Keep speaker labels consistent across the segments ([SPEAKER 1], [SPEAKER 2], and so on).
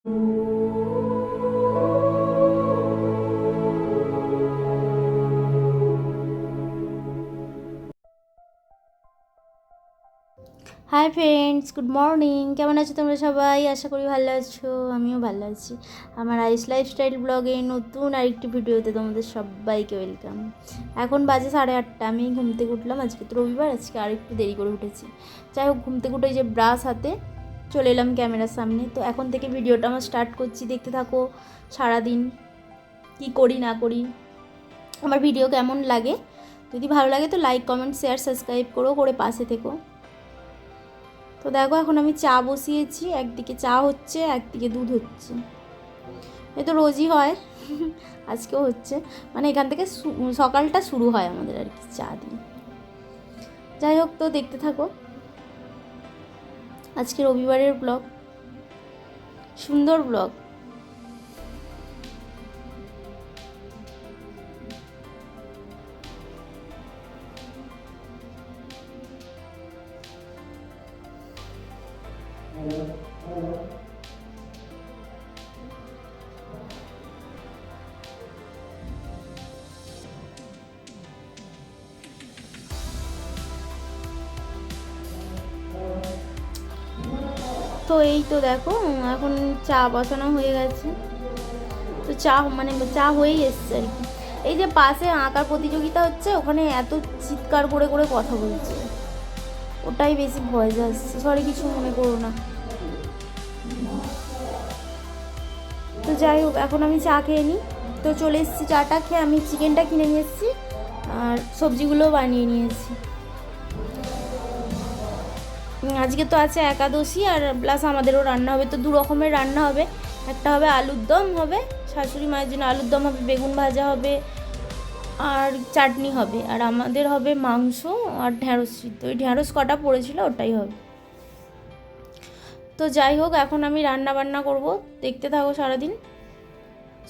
[SPEAKER 1] Hi friends, good morning. কেমন আছো তোমরা সবাই? আশা করি ভালো আছো, আমিও ভালো আছি। আমার আইস লাইফস্টাইল ব্লগে নতুন আরেকটি ভিডিওতে তোমাদের সবাইকে ওয়েলকাম। এখন বাজে 8:30, আমি ঘুম থেকে উঠলাম। আজকে তো রবিবার, আজকে আরেকটু দেরি করে উঠেছি। যাই হোক, ঘুম থেকে উঠে যে ব্রাশ হাতে চলে এলাম ক্যামেরার সামনে। তো এখন থেকে ভিডিওটা আমার স্টার্ট করছি, দেখতে থাকো সারাদিন কি করি না করি, আমার ভিডিও কেমন লাগে। যদি ভালো লাগে তো লাইক, কমেন্ট, শেয়ার, সাবস্ক্রাইব করে পাশে থেকো। তো দেখো, এখন আমি চা বসিয়েছি, একদিকে চা হচ্ছে, একদিকে দুধ হচ্ছে। এ তো রোজই হয়, আজকেও হচ্ছে। মানে এখান থেকে সকালটা শুরু হয় আমাদের আর কি চা দিয়ে। যাই হোক, তো দেখতে থাকো আজকে রবিবারের ব্লগ, সুন্দর ব্লগ। তো এই তো দেখো, এখন চা বসানো হয়ে গেছে। তো চা হয়েই এসছে আর কি। এই যে পাশে আঁকার প্রতিযোগিতা হচ্ছে, ওখানে এত চিৎকার করে করে কথা বলছে, ওটাই বেশি ভয় আসছে। সরি, কিছু মনে করো না। তো যাই হোক, এখন আমি চা খেয়ে নিই। তো চলে এসেছি, চাটা খেয়ে আমি চিকেনটা কিনে নিয়ে এসেছি আর সবজিগুলোও বানিয়ে নিয়েছি। আজকে তো আছে একাদশী, আর প্লাস আমাদেরও রান্না হবে। তো দু রকমের রান্না হবে। একটা হবে আলুর দম হবে, শাশুড়ি মায়ের জন্য আলুর দম হবে, বেগুন ভাজা হবে আর চাটনি হবে। আর আমাদের হবে মাংস আর ঢ্যাঁড়স সিদ্ধ। ওই ঢ্যাঁড়স কটা পড়েছিল, ওটাই হবে। তো যাই হোক, এখন আমি রান্না বান্না করব, দেখতে থাকো সারাদিন।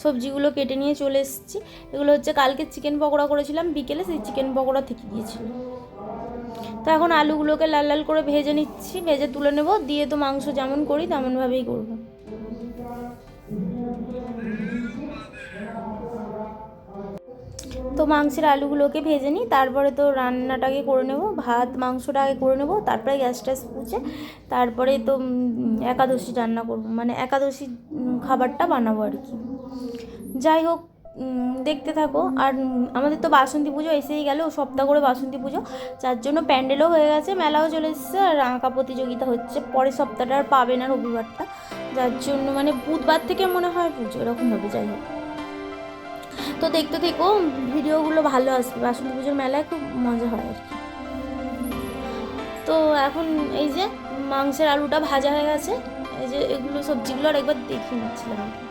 [SPEAKER 1] সবজিগুলো কেটে নিয়ে চলে এসেছি। এগুলো হচ্ছে কালকে চিকেন পকোড়া করেছিলাম বিকেলে, সেই চিকেন পকোড়া থেকে গিয়েছিল। তো এখন আলুগুলোকে লাল লাল করে ভেজে নিচ্ছি, ভেজে তুলে নেব। দিয়ে তো মাংস যেমন করি তেমনভাবেই করব। তো মাংসের আলুগুলোকে ভেজে নিই, তারপরে তো রান্নাটাকে করে নেব। ভাত মাংসটা আগে করে নেব, তারপরে গ্যাস ট্যাস পুছে তারপরে তো একাদশী রান্না করব, মানে একাদশী খাবারটা বানাবো আর কি। যাই হোক, দেখতে থাকো। আর আমাদের তো বাসন্তী পুজো এসেই গেল, সপ্তাহ করে বাসন্তী পুজো, যার জন্য প্যান্ডেলও হয়ে গেছে, মেলাও চলে এসেছে, আর আঁকা প্রতিযোগিতা হচ্ছে। পরের সপ্তাহটা আর পাবে না রবিবারটা, যার জন্য মানে বুধবার থেকে মনে হয় পুজো, এরকম হবে। যাই হোক, তো দেখতে থেকো, ভিডিওগুলো ভালো আসবে। বাসন্তী পুজোর মেলায় খুব মজা হয় আর কি। তো এখন এই যে মাংসের আলুটা ভাজা হয়ে গেছে, এই যে এগুলো সবজিগুলো আর একবার দেখিয়ে নিচ্ছিলাম আর কি।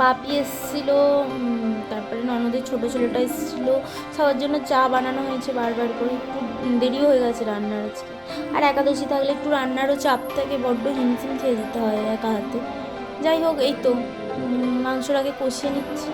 [SPEAKER 1] বাপি এসেছিল, তারপরে ননদের ছোটো ছেলেটা এসেছিলো, সবার জন্য চা বানানো হয়েছে বারবার করে। একটু দেরিও হয়ে গেছে রান্নার আজকে। আর একাদশী থাকলে একটু রান্নারও চাপ থাকে, বড্ড হিমশিম খেয়ে যেতে হয় একা হাতে। যাই হোক, এই তো মাংসর আগে কষিয়ে নিচ্ছি।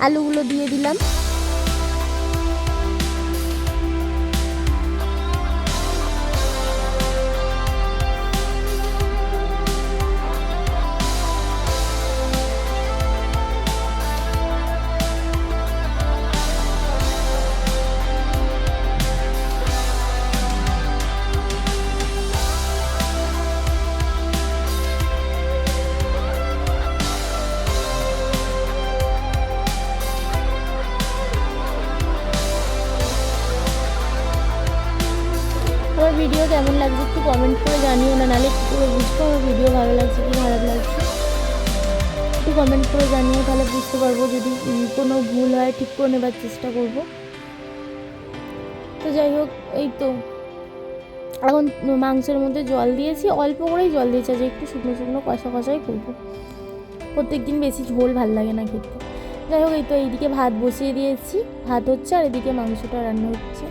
[SPEAKER 1] আলুগুলো দিয়ে দিলাম। আমার ভিডিও কেমন লাগছে একটু কমেন্ট করে জানিও না, নাহলে কী করে বুঝবো আমার ভিডিও ভালো লাগছে কি খারাপ লাগছে। একটু কমেন্ট করে জানিও, তাহলে বুঝতে পারবো। যদি কোনো ভুল হয় ঠিক করে নেবার চেষ্টা করব। তো যাই হোক, এই তো এখন মাংসের মধ্যে জল দিয়েছি, অল্প করেই জল দিয়েছি, যে একটু শুকনো শুকনো কষা কষাই করবো। প্রত্যেক দিন বেশি ঝোল ভাল লাগে না খেতে। যাই হোক, এই তো এইদিকে ভাত বসিয়ে দিয়েছি, ভাত হচ্ছে আর এদিকে মাংসটা রান্না হচ্ছে।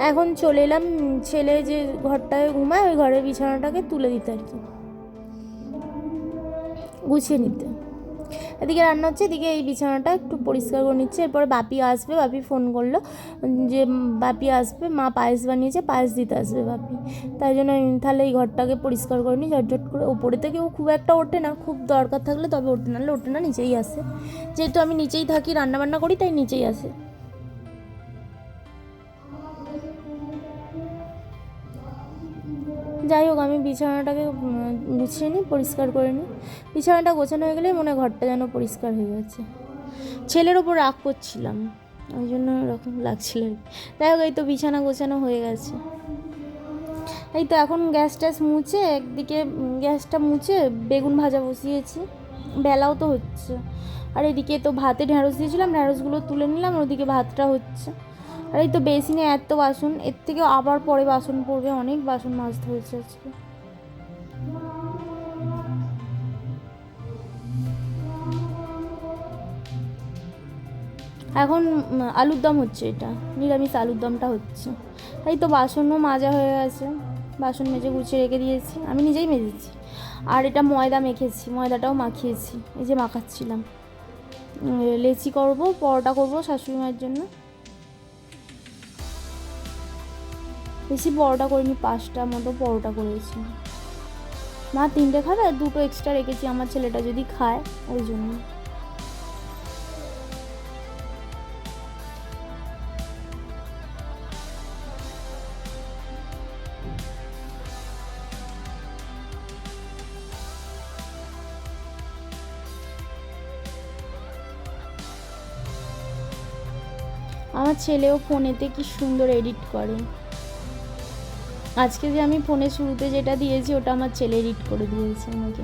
[SPEAKER 1] এখন চলে এলাম ছেলে যে ঘরটায় ঘুমায় ওই ঘরের বিছানাটাকে তুলে দিতে আর কি, গুছিয়ে নিতে। এদিকে রান্না হচ্ছে, এদিকে এই বিছানাটা একটু পরিষ্কার করে নিচ্ছে। এরপরে বাপি আসবে, বাপি ফোন করলো যে বাপি আসবে, মা পায়েস বানিয়েছে, পায়েস দিতে আসবে বাপি। তাই জন্য তাহলে এই ঘরটাকে পরিষ্কার করে নিই ঝটঝট করে। ওপরে থেকেও খুব একটা ওঠে না, খুব দরকার থাকলে তবে ওঠে, নাহলে ওঠে না, নিচেই আসে। যেহেতু আমি নিচেই থাকি, রান্নাবান্না করি, তাই নিচেই আসে। যাই হোক, আমি বিছানাটাকে গুছিয়ে নিই, পরিষ্কার করে নিই। বিছানাটা গোছানো হয়ে গেলে মনে হয় ঘরটা যেন পরিষ্কার হয়ে গেছে। ছেলের ওপর রাগ করছিলাম, ওই জন্য এরকম লাগছিল। যাই হোক, এই তো বিছানা গোছানো হয়ে গেছে। এই তো এখন গ্যাস ট্যাস মুছে, একদিকে গ্যাসটা মুছে বেগুন ভাজা বসিয়েছি, বেলাও তো হচ্ছে। আর এদিকে তো ভাতে ঢ্যাঁড়স দিয়েছিলাম, ঢ্যাঁড়সগুলো তুলে নিলাম, ওদিকে ভাতটা হচ্ছে। আর এই তো বেসিনে এত বাসন, এর থেকে আবার পরে বাসন পড়বে, অনেক বাসন মাজতে হয়েছে আজকে। এখন আলুর দম হচ্ছে, এটা নিরামিষ আলুর দমটা হচ্ছে। এই তো বাসনও মাজা হয়ে গেছে, বাসন মেজে গুছিয়ে রেখে দিয়েছি, আমি নিজেই মেজেছি। আর এটা ময়দা মেখেছি, ময়দাটাও মাখিয়েছি, এই যে মাখাচ্ছিলাম। লেচি করব, পরোটা করবো শাশুড়ি মায়ের জন্য। বেশি পরোটা করিনি, 5টা মতো পরোটা করেছি। মা 3টে খাবে, আর 2টো এক্সট্রা রেখেছি আমার ছেলেটা যদি খায়, ওই জন্য। আমার ছেলেও ফোনেতে কি সুন্দর এডিট করে। আজকে যে আমি ফোনে শুরুতে যেটা দিয়েছি ওটা আমার ছেলে এডিট করে দিয়েছে আমাকে।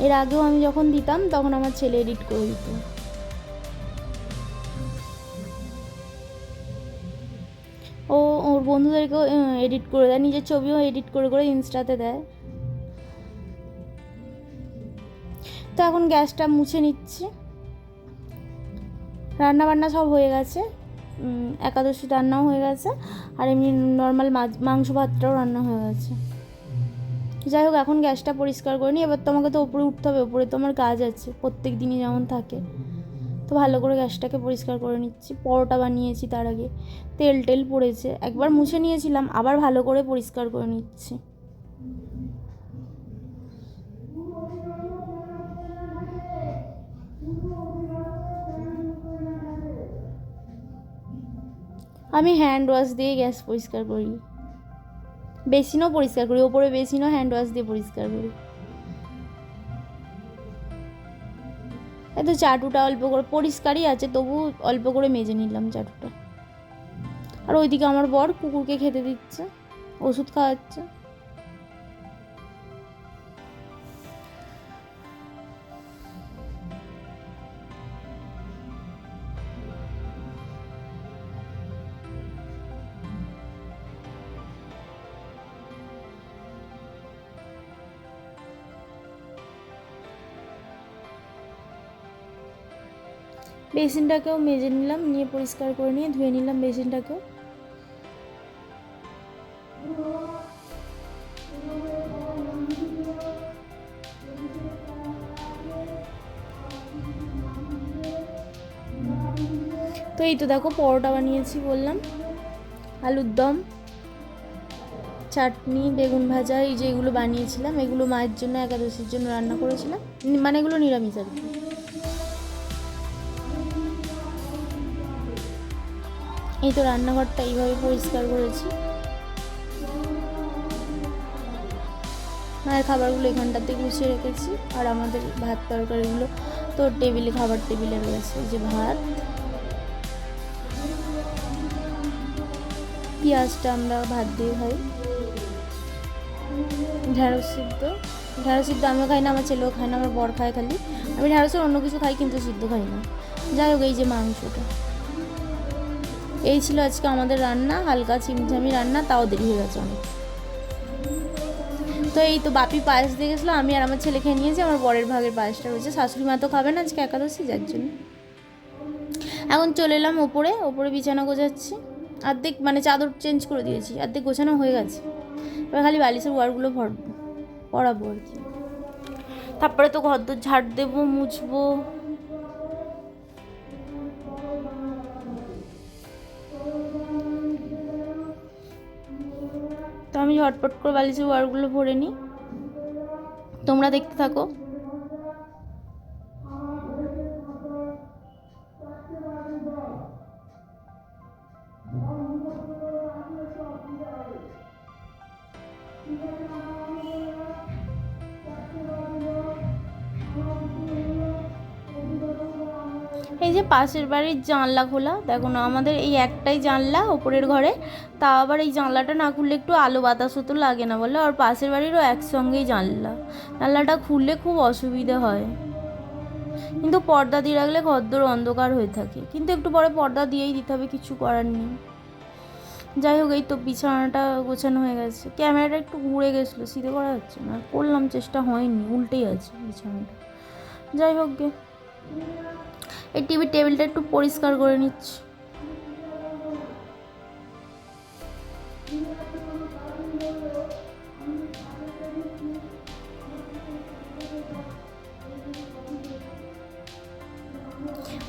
[SPEAKER 1] এর আগেও আমি যখন দিতাম তখন আমার ছেলে এডিট করে দিত। ও ওর বন্ধুদেরকেও এডিট করে দেয়, নিজের ছবিও এডিট করে করে ইনস্টাতে দেয়। তো এখন গ্যাসটা মুছে নিচ্ছি। রান্নাবান্না সব হয়ে গেছে, একাদশী রান্নাও হয়ে গেছে, আর এমনি নর্মাল মাংস ভাতটাও রান্না হয়ে গেছে। যাই হোক, এখন গ্যাসটা পরিষ্কার করে নিই। এবার তো আমাকে তো ওপরে উঠতে হবে, ওপরে তো আমার কাজ আছে প্রত্যেক দিনই যেমন থাকে। তো ভালো করে গ্যাসটাকে পরিষ্কার করে নিচ্ছি। পরোটা বানিয়েছি, তার আগে তেল টেল পড়েছে, একবার মুছে নিয়েছিলাম, আবার ভালো করে পরিষ্কার করে নিচ্ছি। আমি হ্যান্ড ওয়াশ দিয়ে গ্যাস পরিষ্কার করি, বেসিনও পরিষ্কার করি, ওপরে বেসিনও হ্যান্ড ওয়াশ দিয়ে পরিষ্কার করি। এই তো চাটুটা অল্প করে পরিষ্কারই আছে, তবু অল্প করে মেজে নিলাম চাটুটা। আর ওইদিকে আমার বর কুকুরকে খেতে দিচ্ছে, ওষুধ খাওয়াচ্ছে। বেসিনটাকেও মেজে নিলাম, নিয়ে পরিষ্কার করে নিয়ে ধুয়ে নিলাম বেসিনটাকেও। তো এই তো দেখো, পরোটা বানিয়েছি বললাম, আলুর দম, চাটনি, বেগুন ভাজা, এই যে এগুলো বানিয়েছিলাম, এগুলো মায়ের জন্য একাদশীর জন্য রান্না করেছিলাম, মানে এগুলো নিরামিষ আর কি। এই তো রান্নাঘরটা এইভাবে পরিষ্কার করেছি। মায়ের খাবারগুলো এখানটাতে গুছিয়ে রেখেছি, আর আমাদের ভাত তরকারিগুলো তো টেবিলে, খাবার টেবিলে রয়েছে। এই যে ভাত, পেঁয়াজটা আমরা ভাত দিয়ে খাই, ঢ্যাঁড়স সিদ্ধ, ঢ্যাঁড়স সিদ্ধ আমিও খাই না, আমার ছেলেও খায় না, আমার বর খায় খালি। আমি ঢ্যাঁড়সের অন্য কিছু খাই, কিন্তু সিদ্ধ খাই না। যাই হোক, এই যে মাংসটা, এই ছিল আজকে আমাদের রান্না, হালকা চিমচামি রান্না, তাও দেরি হয়ে গেছে অনেক। তো এই তো বাপি পায়েস দিয়ে গেছিলো, আমি আর আমার ছেলে খেয়ে নিয়েছি, আমার বরের ভাগের পায়েসটা রয়েছে। শাশুড়ি মা তো খাবে না আজকে একাদশী, যার জন্য। এখন চলে এলাম ওপরে বিছানা গোছাচ্ছি। অর্ধেক মানে চাদর চেঞ্জ করে দিয়েছি, অর্ধেক গোছানো হয়ে গেছে, এবার খালি বালিশের ওয়ারগুলো পরাবো আর কি। তারপরে তো ঘর দোর ঝাড় দেবো, মুছবো। তো আমি ঝটপট করে বালিশের ওয়ারগুলো ভরে নিই, তোমরা দেখতে থাকো। এই যে পাশের বাড়ির জানলা খোলা, দেখো না, আমাদের এই একটাই জানলা ওপরের ঘরে, তা আবার এই জানলাটা না খুললে একটু আলো বাতাসও তো লাগে না বলে, আর পাশের বাড়িরও একসঙ্গেই জানলাটা খুললে খুব অসুবিধে হয়। কিন্তু পর্দা দিয়ে রাখলে ঘরদোর অন্ধকার হয়ে থাকে, কিন্তু একটু পরে পর্দা দিয়েই দিতে হবে, কিছু করার নেই। যাই হোক, এই তো বিছানাটা গোছানো হয়ে গেছে। ক্যামেরাটা একটু ঘুরে গেছিলো, সিধে করা যাচ্ছে না, করলাম, চেষ্টা হয়নি, উল্টেই আছে বিছানাটা। যাই হোক গে, এই টিভির টেবিলটা একটু পরিষ্কার করে নিচ্ছি।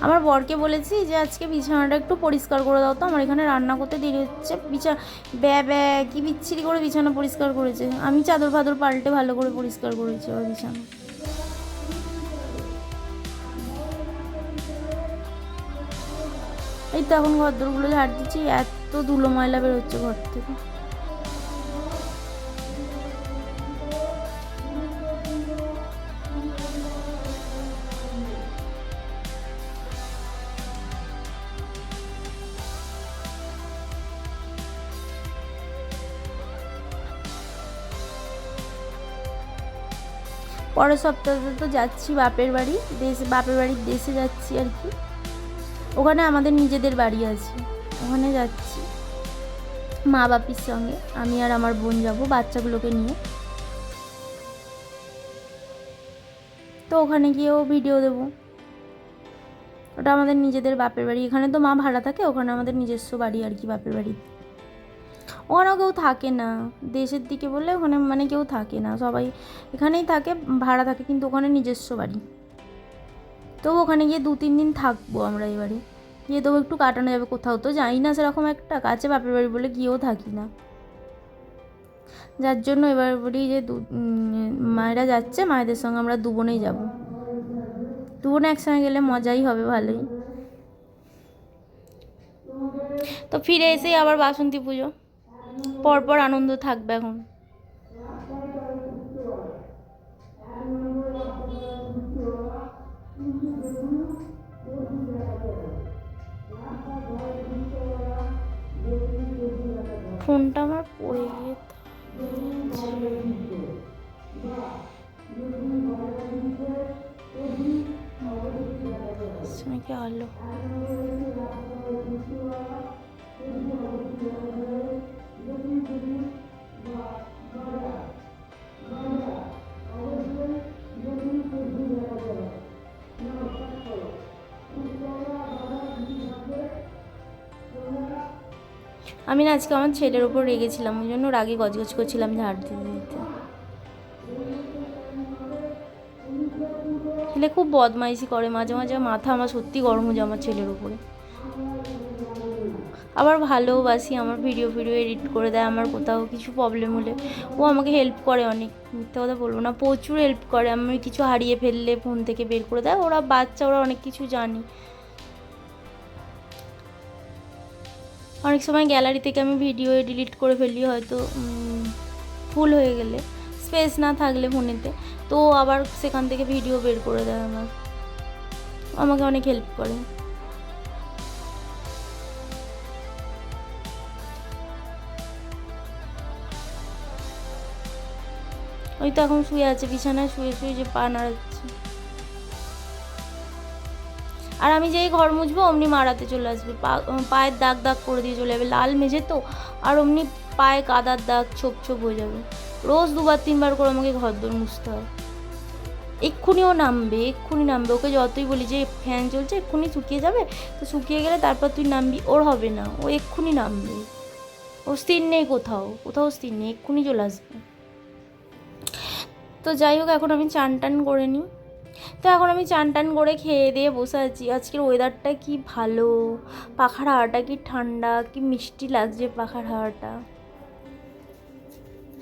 [SPEAKER 1] আমার বরকে বলেছি যে আজকে বিছানাটা একটু পরিষ্কার করে দাও, তো আমার এখানে রান্না করতে দেরি হচ্ছে। ব্যা কি বিচ্ছিরি করে বিছানা পরিষ্কার করেছে, আমি চাদর ফাদর পাল্টে ভালো করে পরিষ্কার করেছি ওর বিছানা। এই তো এখন ঘর দোরগুলো ঝাড় দিচ্ছি, এত ধুলো ময়লা বেরোচ্ছে ঘর থেকে। পরের সপ্তাহে তো যাচ্ছি বাপের বাড়ির দেশে যাচ্ছি আর কি। ওখানে আমাদের নিজেদের বাড়ি আছে, ওখানে যাচ্ছি মা বাপির সঙ্গে। আমি আর আমার বোন যাবো বাচ্চাগুলোকে নিয়ে। তো ওখানে গিয়েও ভিডিও দেবো। ওটা আমাদের নিজেদের বাপের বাড়ি, এখানে তো মা ভাড়া থাকে, ওখানে আমাদের নিজস্ব বাড়ি আর কি, বাপের বাড়ি। ওখানেও কেউ থাকে না, দেশের দিকে বললে ওখানে মানে কেউ থাকে না, সবাই এখানেই থাকে, ভাড়া থাকে, কিন্তু ওখানে নিজস্ব বাড়ি। তো ওখানে গিয়ে 2-3 দিন থাকবো আমরা, এবারে গিয়ে তবু একটু কাটানো যাবে, কোথাও তো যাই না সেরকম একটা কাছে বাপের বাড়ি বলে গিয়েও থাকি না, যার জন্য এবার বলি যে মায়েরা যাচ্ছে, মায়েদের সঙ্গে আমরা 2 বোনেই যাবো। 2 বোনে একসঙ্গে গেলে মজাই হবে, ভালোই। তো ফিরে এসেই আবার বাসন্তী পুজো, পরপর আনন্দ থাকবে এখন। ফোনটা আমার পড়ে গিয়ে কি আলো। আমি না আজকে আমার ছেলের ওপর রেগেছিলাম, ওই জন্য রাগে গজগজ করছিলাম ঝাড় দিতে দিতে। ছেলে খুব বদমাইশি করে, মাঝে মাঝে মাথা আমার সত্যি গরম হয়ে যায় আমার ছেলের উপরে। আবার ভালোবাসি, আমার ভিডিও এডিট করে দেয়, আমার কোথাও কিছু প্রবলেম হলে ও আমাকে হেল্প করে অনেক, মিথ্যে কথা বলবো না, প্রচুর হেল্প করে। আমি কিছু হারিয়ে ফেললে ফোন থেকে বের করে দেয়, ওরা বাচ্চা, ওরা অনেক কিছু জানি। অনেক সময় গ্যালারি থেকে আমি ভিডিও ডিলিট করে ফেলি, হয়তো ফুল হয়ে গেলে, স্পেস না থাকলে ফোনেতে, তো আবার সেখান থেকে ভিডিও বের করে দেয় আমাকে অনেক হেল্প করে। ওই তো এখন শুয়ে আছে বিছানায়, শুয়ে যে পা নাড়াচ্ছে। আর আমি যেই ঘর মুছবো অমনি মারাতে চলে আসবে, পায়ের দাগ দাগ করে দিয়ে চলে যাবে, লাল মেঝে তো, আর অমনি পায়ে কাদার দাগ ছোপ ছোপ হয়ে যাবে। রোজ 2-3 বার করে আমাকে ঘর দোর মুছতে হয়। এক্ষুনিও নামবে, এক্ষুনি নামবে, ওকে যতই বলি যে ফ্যান চলছে এক্ষুনি শুকিয়ে যাবে, তো শুকিয়ে গেলে তারপর তুই নামবি, ওর হবে না, ও এক্ষুনি নামবে, ও স্থির নেই, কোথাও কোথাও স্থির নেই, এক্ষুনি চলে আসবে। তো যাই হোক, এখন আমি চান টান করে নিই। তো এখন আমি চান টান করে খেয়ে দিয়ে বসে আছি। আজকের ওয়েদারটা কি ভালো, পাখার হাওয়াটা কি ঠান্ডা, কি মিষ্টি লাগছে পাখার হাওয়াটা।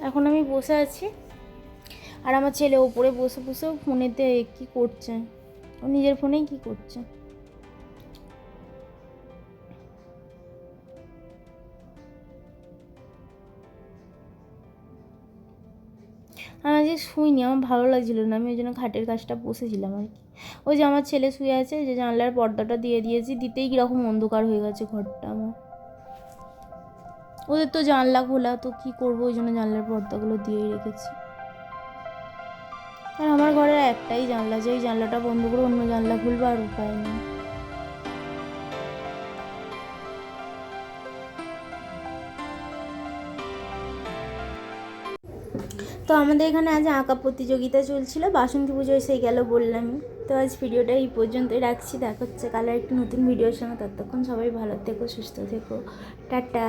[SPEAKER 1] এখন আমি বসে আছি, আর আমার ছেলে ওপরে বসে বসে ফোনেতে কি করছে, ও নিজের ফোনেই কি করছে। আমি আজকে শুইনি, আমার ভালো লাগছিল না, আমি ওই জন্য খাটের কাজটা বসেছিলাম আর কি। ওই যে আমার ছেলে শুয়ে আছে, যে জানলার পর্দাটা দিয়ে দিয়েছি, দিতেই কীরকম অন্ধকার হয়ে গেছে ঘরটা আমার। ওদের তো জানলা খোলা, তো কী করবো, ওই জন্য জানলার পর্দাগুলো দিয়েই রেখেছি। আর আমার ঘরের একটাই জানলা, যে এই জানলাটা বন্ধ করে অন্য জানলা খুলবো, আর উপায় নেই। তো আমাদের এখানে আজ আঁকা প্রতিযোগিতা চলছিল, বাসন্তী পুজো এসে গেল বললামই। তো আজ ভিডিওটা এই পর্যন্তই রাখছি, দেখা হচ্ছে কাল একটি নতুন ভিডিওর সঙ্গে। ততক্ষণ সবাই ভালো থেকো, সুস্থ থেকো, টাটা।